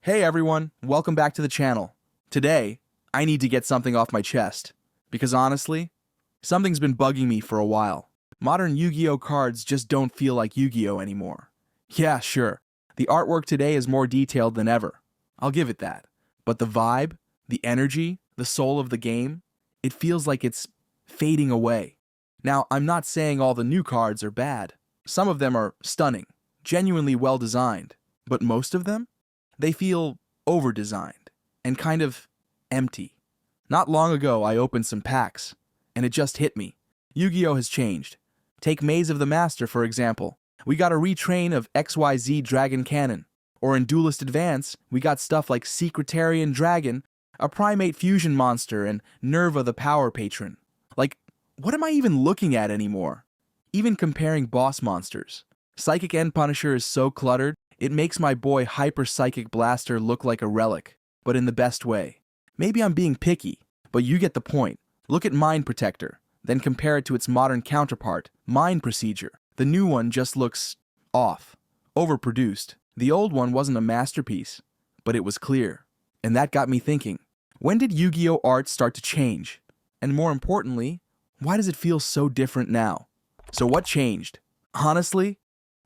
Hey everyone, welcome back to the channel. Today, I need to get something off my chest. Because honestly, something's been bugging me for a while. Modern Yu-Gi-Oh cards just don't feel like Yu-Gi-Oh anymore. Yeah, sure, the artwork today is more detailed than ever. I'll give it that. But the vibe, the energy, the soul of the game, it feels like it's fading away. Now, I'm not saying all the new cards are bad. Some of them are stunning, genuinely well designed. But most of them? They feel over-designed and kind of empty. Not long ago, I opened some packs, and it just hit me. Yu-Gi-Oh has changed. Take Maze of the Master, for example. We got a retrain of XYZ Dragon Cannon. Or in Duelist Advance, we got stuff like Secretarian Dragon, a Primate Fusion Monster, and Nerva the Power Patron. Like, what am I even looking at anymore? Even comparing boss monsters. Psychic End Punisher is so cluttered, it makes my boy Hyper Psychic Blaster look like a relic, but in the best way. Maybe I'm being picky, but you get the point. Look at Mind Protector, then compare it to its modern counterpart, Mind Procedure. The new one just looks off, overproduced. The old one wasn't a masterpiece, but it was clear. And that got me thinking, when did Yu-Gi-Oh art start to change? And more importantly, why does it feel so different now? So what changed? Honestly,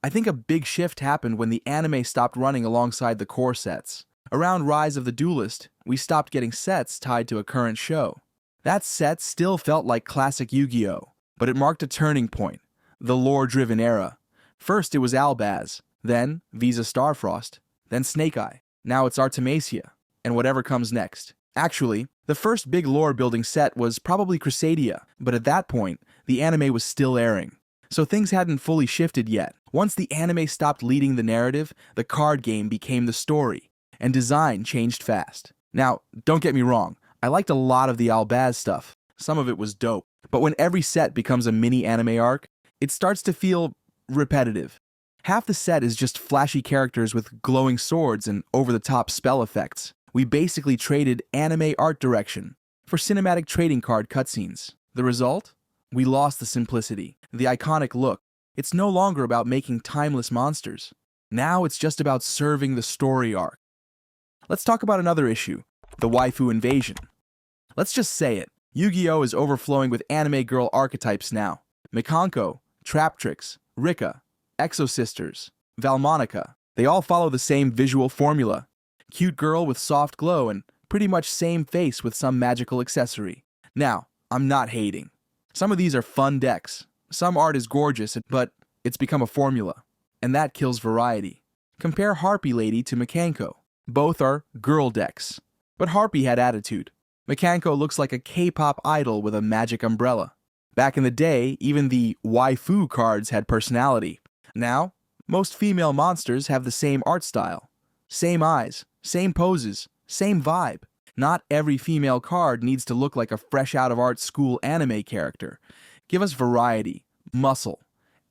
I think a big shift happened when the anime stopped running alongside the core sets. Around Rise of the Duelist, we stopped getting sets tied to a current show. That set still felt like classic Yu-Gi-Oh, but it marked a turning point, the lore-driven era. First it was Albaz, then Visa Starfrost, then Snake Eye. Now it's Artemisia, and whatever comes next. Actually, the first big lore-building set was probably Crusadia, but at that point, the anime was still airing. So things hadn't fully shifted yet. Once the anime stopped leading the narrative, the card game became the story, and design changed fast. Now, don't get me wrong, I liked a lot of the Albaz stuff. Some of it was dope. But when every set becomes a mini anime arc, it starts to feel repetitive. Half the set is just flashy characters with glowing swords and over-the-top spell effects. We basically traded anime art direction for cinematic trading card cutscenes. The result? We lost the simplicity, the iconic look. It's no longer about making timeless monsters. Now it's just about serving the story arc. Let's talk about another issue, the waifu invasion. Let's just say it, Yu-Gi-Oh is overflowing with anime girl archetypes now. Mikanko, Traptrix, Rika, Exo-Sisters, Valmonica, they all follow the same visual formula. Cute girl with soft glow and pretty much same face with some magical accessory. Now, I'm not hating. Some of these are fun decks. Some art is gorgeous, but it's become a formula. And that kills variety. Compare Harpy Lady to Mikanko. Both are girl decks. But Harpy had attitude. Mikanko looks like a K-pop idol with a magic umbrella. Back in the day, even the waifu cards had personality. Now, most female monsters have the same art style. Same eyes, same poses, same vibe. Not every female card needs to look like a fresh out of art school anime character. Give us variety, muscle,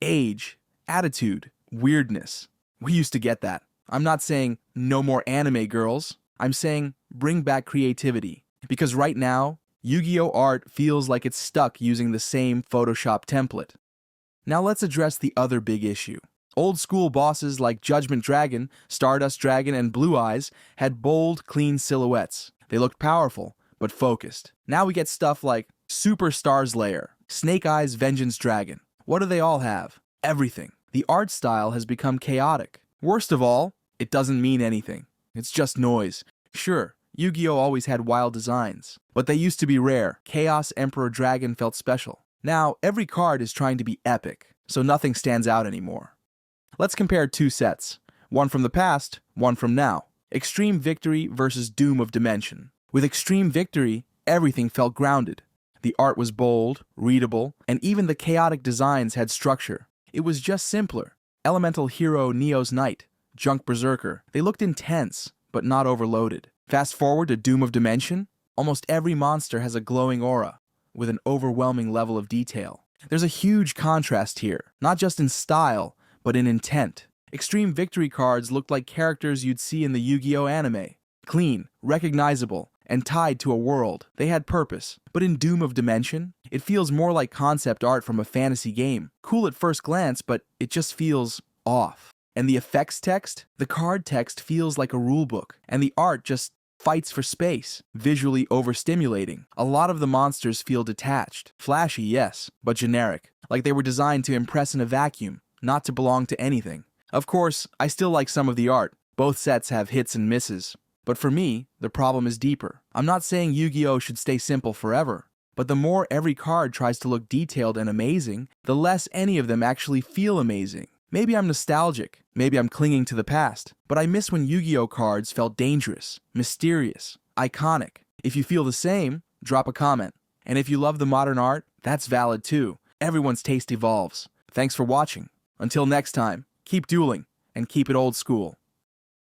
age, attitude, weirdness. We used to get that. I'm not saying no more anime girls. I'm saying bring back creativity. Because right now, Yu-Gi-Oh art feels like it's stuck using the same Photoshop template. Now let's address the other big issue. Old school bosses like Judgment Dragon, Stardust Dragon, and Blue Eyes had bold, clean silhouettes. They looked powerful, but focused. Now we get stuff like Super Stars Lair, Snake Eyes Vengeance Dragon. What do they all have? Everything. The art style has become chaotic. Worst of all, it doesn't mean anything. It's just noise. Sure, Yu-Gi-Oh always had wild designs, but they used to be rare. Chaos Emperor Dragon felt special. Now, every card is trying to be epic, so nothing stands out anymore. Let's compare two sets. One from the past, one from now. Extreme Victory versus Doom of Dimension. With Extreme Victory, everything felt grounded. The art was bold, readable, and even the chaotic designs had structure. It was just simpler. Elemental Hero Neo's Knight, Junk Berserker, they looked intense, but not overloaded. Fast forward to Doom of Dimension, almost every monster has a glowing aura, with an overwhelming level of detail. There's a huge contrast here, not just in style, but in intent. Extreme Victory cards looked like characters you'd see in the Yu-Gi-Oh anime. Clean, recognizable, and tied to a world. They had purpose. But in Doom of Dimension, it feels more like concept art from a fantasy game. Cool at first glance, but it just feels off. And the effects text? The card text feels like a rulebook, and the art just fights for space, visually overstimulating. A lot of the monsters feel detached. Flashy, yes, but generic, like they were designed to impress in a vacuum, not to belong to anything. Of course, I still like some of the art. Both sets have hits and misses. But for me, the problem is deeper. I'm not saying Yu-Gi-Oh! Should stay simple forever, but the more every card tries to look detailed and amazing, the less any of them actually feel amazing. Maybe I'm nostalgic, maybe I'm clinging to the past, but I miss when Yu-Gi-Oh! Cards felt dangerous, mysterious, iconic. If you feel the same, drop a comment. And if you love the modern art, that's valid too. Everyone's taste evolves. Thanks for watching. Until next time, keep dueling and keep it old school.